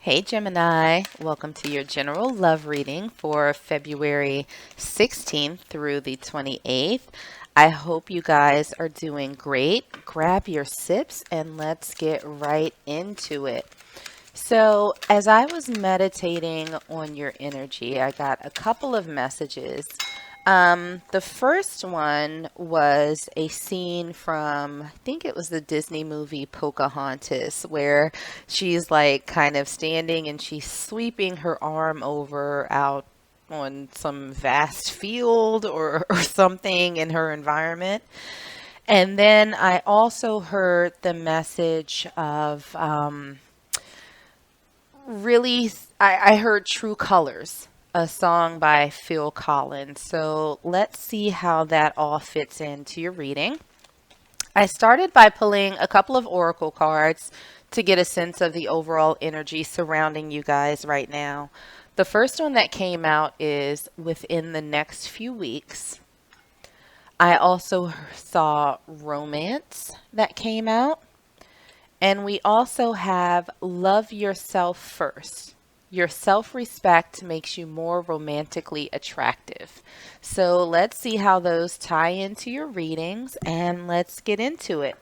Hey Gemini, welcome to your general love reading for February 16th through the 28th. I hope you guys are doing great. Grab your sips and let's get right into it. So, as I was meditating on your energy, I got a couple of messages. The first one was a scene from, I think it was the Disney movie Pocahontas, where she's like kind of standing and she's sweeping her arm over out on some vast field or something in her environment. And then I also heard the message of really, I heard True Colors, a song by Phil Collins. So let's see how that all fits into your reading. I started by pulling a couple of oracle cards to get a sense of the overall energy surrounding you guys right now. The first one that came out is within the next few weeks. I also saw romance that came out. And we also have love yourself first. Your self respect makes you more romantically attractive. So let's see how those tie into your readings and let's get into it.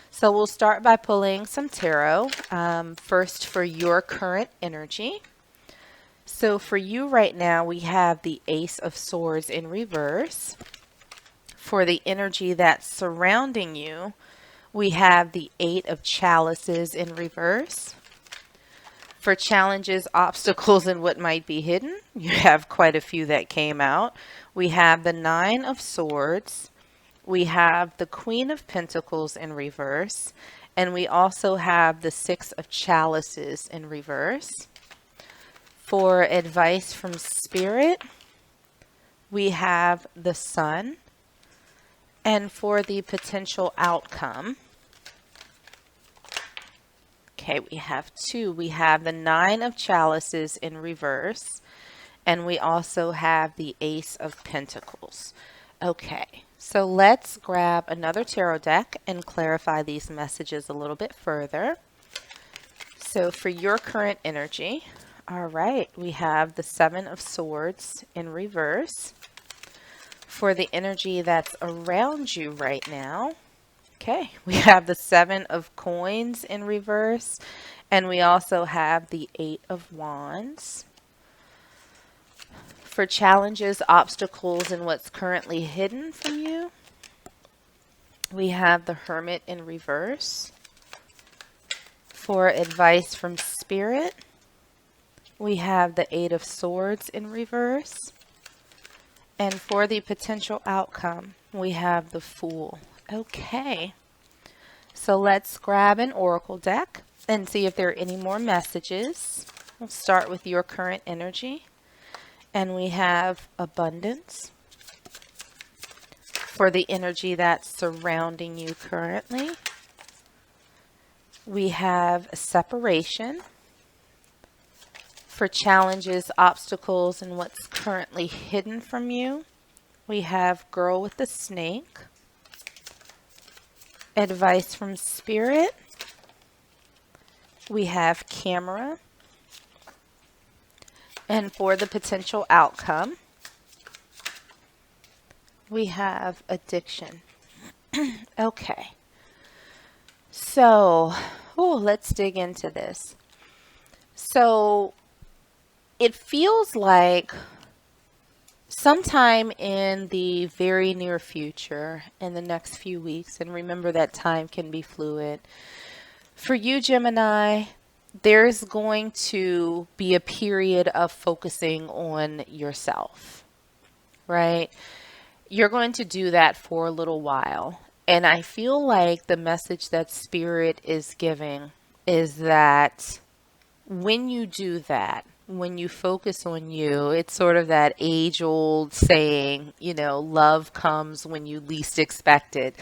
So we'll start by pulling some tarot, first for your current energy. So for you right now, we have the Ace of Swords in reverse. For the energy that's surrounding you, we have the Eight of Chalices in reverse. For challenges, obstacles, and what might be hidden, you have quite a few that came out. We have the Nine of Swords. We have the Queen of Pentacles in reverse. And we also have the Six of Chalices in reverse. For advice from Spirit, we have the Sun. And for the potential outcome, okay, we have two. We have the Nine of Chalices in reverse, and we also have the Ace of Pentacles. Okay, so let's grab another tarot deck and clarify these messages a little bit further. So for your current energy, all right, we have the Seven of Swords in reverse. For the energy that's around you right now, okay, we have the Seven of Coins in reverse, and we also have the Eight of Wands. For challenges, obstacles, and what's currently hidden from you, we have the Hermit in reverse. For advice from Spirit, we have the Eight of Swords in reverse. And for the potential outcome, we have the Fool. Okay, so let's grab an oracle deck and see if there are any more messages. We'll start with your current energy. And we have abundance. For the energy that's surrounding you currently, we have separation. For challenges, obstacles, and what's currently hidden from you, we have Girl with the Snake. Advice from Spirit, we have Camera. And for the potential outcome, we have Addiction. Okay, so let's dig into this. So it feels like sometime in the very near future, in the next few weeks, and remember that time can be fluid. For you, Gemini, there's going to be a period of focusing on yourself, right? You're going to do that for a little while. And I feel like the message that Spirit is giving is that when you do that, when you focus on you, it's sort of that age-old saying, love comes when you least expect it.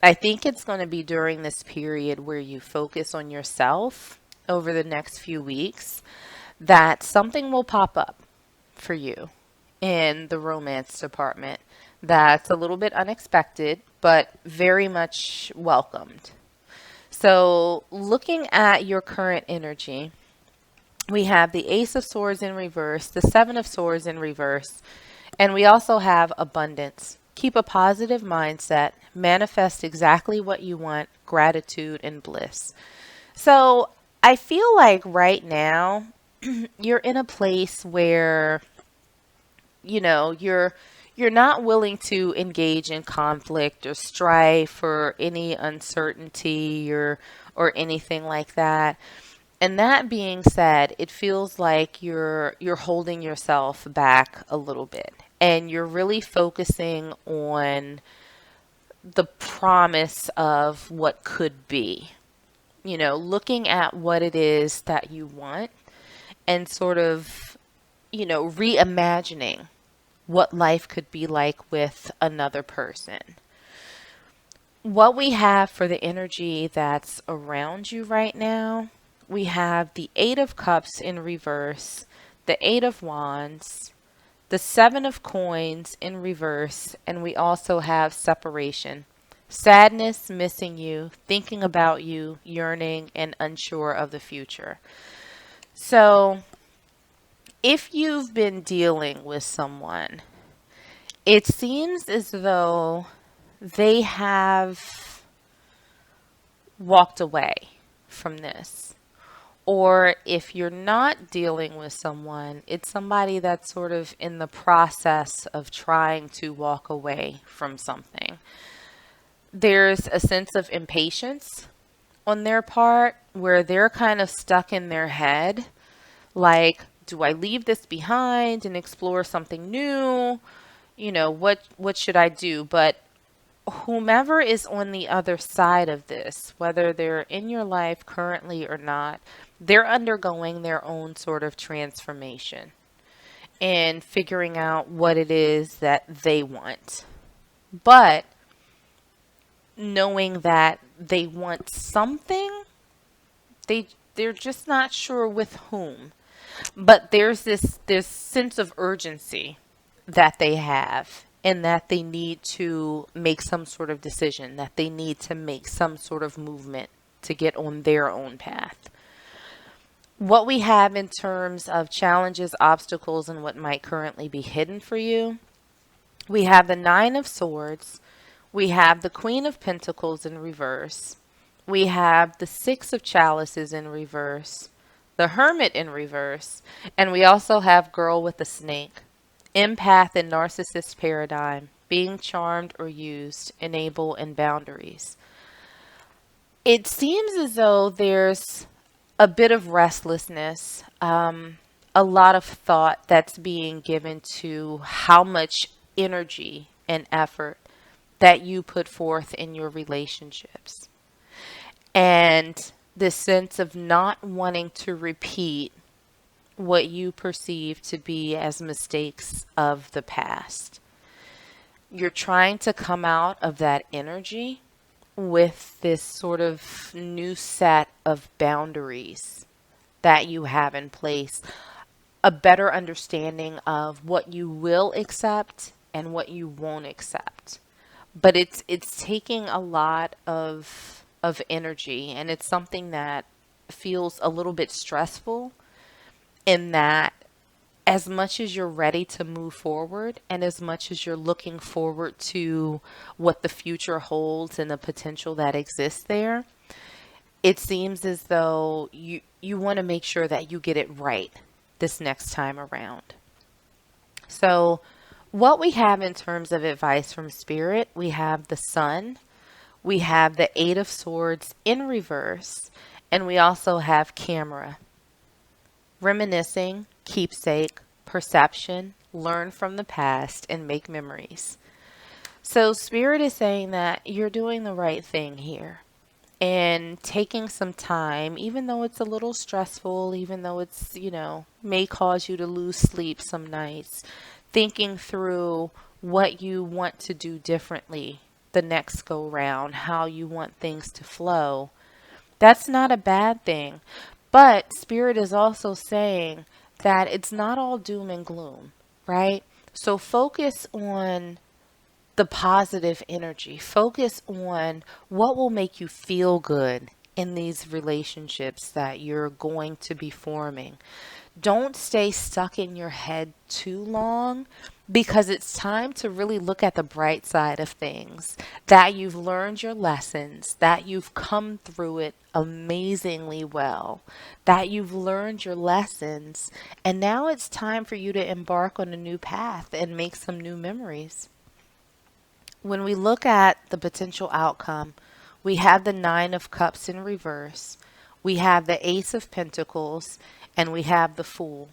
I think it's going to be during this period where you focus on yourself over the next few weeks that something will pop up for you in the romance department that's a little bit unexpected, but very much welcomed. So looking at your current energy, We have the Ace of Swords in reverse, the Seven of Swords in reverse, and we also have abundance. Keep a positive mindset, manifest exactly what you want, gratitude and bliss. So I feel like right now you're in a place where, you're not willing to engage in conflict or strife or any uncertainty or anything like that. And that being said, it feels like you're holding yourself back a little bit and you're really focusing on the promise of what could be. Looking at what it is that you want and sort of, reimagining what life could be like with another person. What we have for the energy that's around you right now, we have the Eight of Cups in reverse, the Eight of Wands, the Seven of Coins in reverse, and we also have separation. Sadness, missing you, thinking about you, yearning, and unsure of the future. So, if you've been dealing with someone, it seems as though they have walked away from this. Or if you're not dealing with someone, it's somebody that's sort of in the process of trying to walk away from something. There's a sense of impatience on their part where they're kind of stuck in their head, like, do I leave this behind and explore something new? What should I do? But whomever is on the other side of this, whether they're in your life currently or not, they're undergoing their own sort of transformation and figuring out what it is that they want. But knowing that they want something, they're just not sure with whom. But there's this sense of urgency that they have and that they need to make some sort of decision, that they need to make some sort of movement to get on their own path. What we have in terms of challenges, obstacles, and what might currently be hidden for you, we have the Nine of Swords, we have the Queen of Pentacles in reverse, we have the Six of Chalices in reverse, the Hermit in reverse, and we also have Girl with the Snake. Empath and narcissist paradigm, being charmed or used, enable and boundaries. It seems as though there's a bit of restlessness, a lot of thought that's being given to how much energy and effort that you put forth in your relationships. And this sense of not wanting to repeat what you perceive to be as mistakes of the past. You're trying to come out of that energy with this sort of new set of boundaries that you have in place, a better understanding of what you will accept and what you won't accept. But it's taking a lot of energy, and it's something that feels a little bit stressful, in that as much as you're ready to move forward and as much as you're looking forward to what the future holds and the potential that exists there, it seems as though you want to make sure that you get it right this next time around. So what we have in terms of advice from Spirit, we have the Sun, we have the Eight of Swords in reverse, and we also have Camera. Reminiscing, keepsake, perception, learn from the past, and make memories. So Spirit is saying that you're doing the right thing here and taking some time, even though it's a little stressful, even though it's, may cause you to lose sleep some nights, thinking through what you want to do differently the next go round, how you want things to flow. That's not a bad thing. But Spirit is also saying that it's not all doom and gloom, right? So focus on the positive energy. Focus on what will make you feel good in these relationships that you're going to be forming. Don't stay stuck in your head too long, because it's time to really look at the bright side of things, that you've learned your lessons, that you've come through it amazingly well, that you've learned your lessons, and now it's time for you to embark on a new path and make some new memories. When we look at the potential outcome, we have the Nine of Cups in reverse, we have the Ace of Pentacles, and we have the Fool.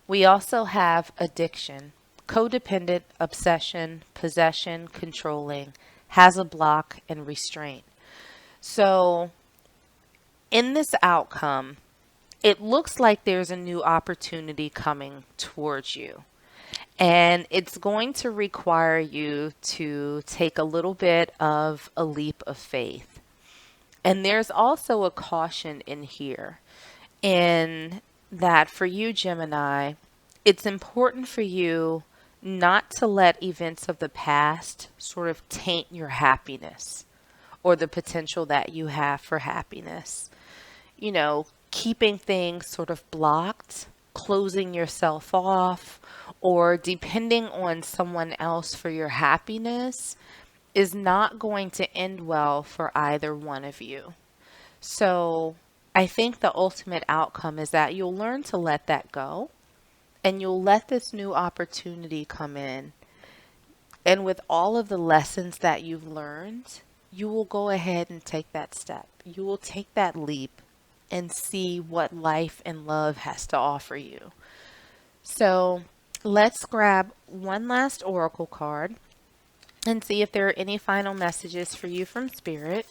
We also have addiction, codependent, obsession, possession, controlling, has a block, and restraint. So, in this outcome, it looks like there's a new opportunity coming towards you. And it's going to require you to take a little bit of a leap of faith. And there's also a caution in here, in that for you, Gemini, it's important for you not to let events of the past sort of taint your happiness or the potential that you have for happiness. Keeping things sort of blocked, closing yourself off, or depending on someone else for your happiness is not going to end well for either one of you. So I think the ultimate outcome is that you'll learn to let that go, and you'll let this new opportunity come in. And with all of the lessons that you've learned, you will go ahead and take that step. You will take that leap and see what life and love has to offer you. So let's grab one last oracle card and see if there are any final messages for you from Spirit.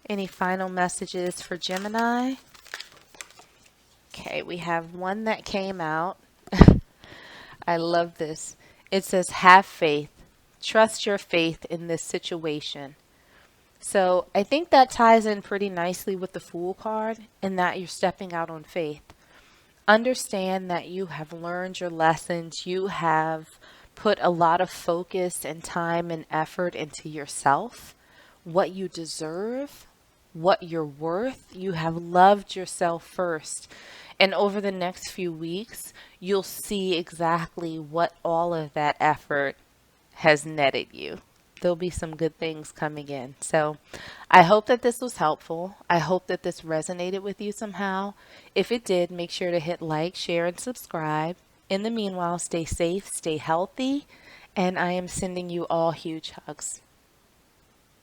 Any final messages for Gemini? Okay, we have one that came out. I love this. It says, have faith. Trust your faith in this situation. So I think that ties in pretty nicely with the Fool card, in that you're stepping out on faith. Understand that you have learned your lessons. You have put a lot of focus and time and effort into yourself, what you deserve, what you're worth. You have loved yourself first. And over the next few weeks, you'll see exactly what all of that effort has netted you. There'll be some good things coming in. So I hope that this was helpful. I hope that this resonated with you somehow. If it did, make sure to hit like, share, and subscribe. In the meanwhile, stay safe, stay healthy, and I am sending you all huge hugs.